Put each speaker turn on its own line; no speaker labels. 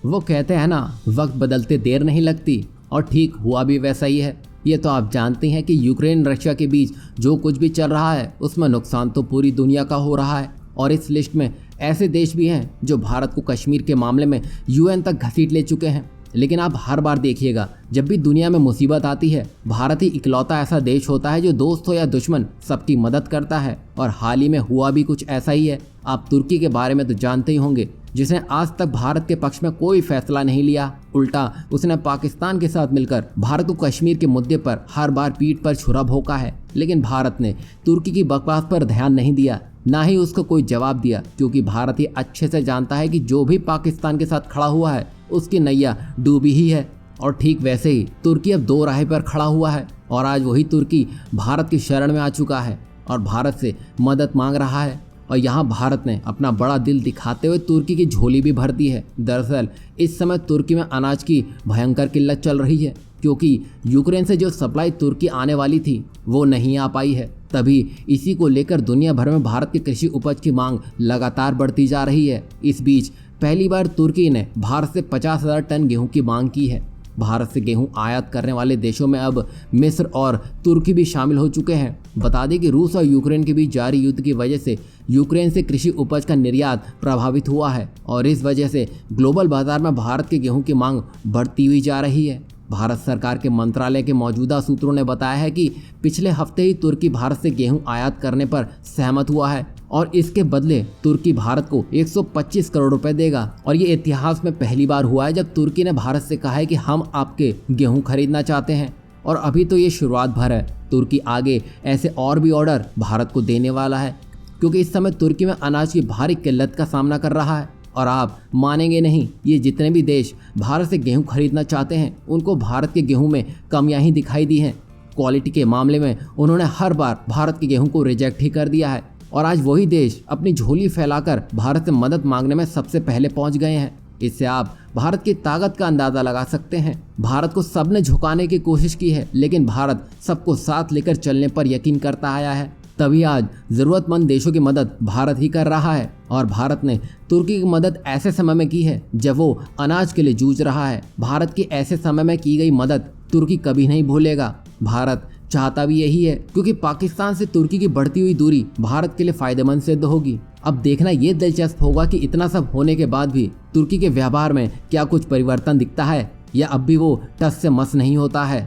वो कहते हैं ना, वक्त बदलते देर नहीं लगती, और ठीक हुआ भी वैसा ही है। ये तो आप जानते हैं कि यूक्रेन रशिया के बीच जो कुछ भी चल रहा है उसमें नुकसान तो पूरी दुनिया का हो रहा है। और इस लिस्ट में ऐसे देश भी हैं जो भारत को कश्मीर के मामले में यूएन तक घसीट ले चुके हैं। लेकिन आप हर बार देखिएगा, जब भी दुनिया में मुसीबत आती है, भारत ही इकलौता ऐसा देश होता है जो दोस्त हो या दुश्मन सबकी मदद करता है। और हाल ही में हुआ भी कुछ ऐसा ही है। आप तुर्की के बारे में तो जानते ही होंगे, जिसने आज तक भारत के पक्ष में कोई फैसला नहीं लिया। उल्टा उसने पाकिस्तान के साथ मिलकर भारत को कश्मीर के मुद्दे पर हर बार पीठ पर छुरा भोंका है। लेकिन भारत ने तुर्की की बकवास पर ध्यान नहीं दिया, ना ही उसको कोई जवाब दिया, क्योंकि भारत ये अच्छे से जानता है कि जो भी पाकिस्तान के साथ खड़ा हुआ है उसकी नैया डूबी ही है। और ठीक वैसे ही तुर्की अब दो राह पर खड़ा हुआ है, और आज वही तुर्की भारत की शरण में आ चुका है और भारत से मदद मांग रहा है। और यहाँ भारत ने अपना बड़ा दिल दिखाते हुए तुर्की की झोली भी भर दी है। दरअसल इस समय तुर्की में अनाज की भयंकर किल्लत चल रही है, क्योंकि यूक्रेन से जो सप्लाई तुर्की आने वाली थी वो नहीं आ पाई है। तभी इसी को लेकर दुनिया भर में भारत की कृषि उपज की मांग लगातार बढ़ती जा रही है। इस बीच पहली बार तुर्की ने भारत से 50,000 टन गेहूं की मांग की है। भारत से गेहूं आयात करने वाले देशों में अब मिस्र और तुर्की भी शामिल हो चुके हैं। बता दें कि रूस और यूक्रेन के बीच जारी युद्ध की वजह से यूक्रेन से कृषि उपज का निर्यात प्रभावित हुआ है, और इस वजह से ग्लोबल बाजार में भारत के गेहूं की मांग बढ़ती हुई जा रही है। भारत सरकार के मंत्रालय के मौजूदा सूत्रों ने बताया है कि पिछले हफ्ते ही तुर्की भारत से गेहूं आयात करने पर सहमत हुआ है, और इसके बदले तुर्की भारत को 125 करोड़ रुपए देगा। और ये इतिहास में पहली बार हुआ है जब तुर्की ने भारत से कहा है कि हम आपके गेहूं खरीदना चाहते हैं। और अभी तो ये शुरुआत भर है, तुर्की आगे ऐसे और भी ऑर्डर भारत को देने वाला है, क्योंकि इस समय तुर्की में अनाज की भारी किल्लत का सामना कर रहा है। और आप मानेंगे नहीं, ये जितने भी देश भारत से गेहूं खरीदना चाहते हैं उनको भारत के गेहूं में कमियां ही दिखाई दी हैं। क्वालिटी के मामले में उन्होंने हर बार भारत के गेहूं को रिजेक्ट ही कर दिया है, और आज वही देश अपनी झोली फैलाकर भारत से मदद मांगने में सबसे पहले पहुंच गए हैं। इससे आप भारत की ताकत का अंदाजा लगा सकते हैं। भारत को सबने झुकाने की कोशिश की है, लेकिन भारत सबको साथ लेकर चलने पर यकीन करता आया है। तभी आज जरूरतमंद देशों की मदद भारत ही कर रहा है, और भारत ने तुर्की की मदद ऐसे समय में की है जब वो अनाज के लिए जूझ रहा है। भारत की ऐसे समय में की गई मदद तुर्की कभी नहीं भूलेगा। भारत चाहता भी यही है, क्योंकि पाकिस्तान से तुर्की की बढ़ती हुई दूरी भारत के लिए फायदेमंद सिद्ध होगी। अब देखना ये दिलचस्प होगा कि इतना सब होने के बाद भी तुर्की के व्यवहार में क्या कुछ परिवर्तन दिखता है, या अब भी वो टस से मस नहीं होता है।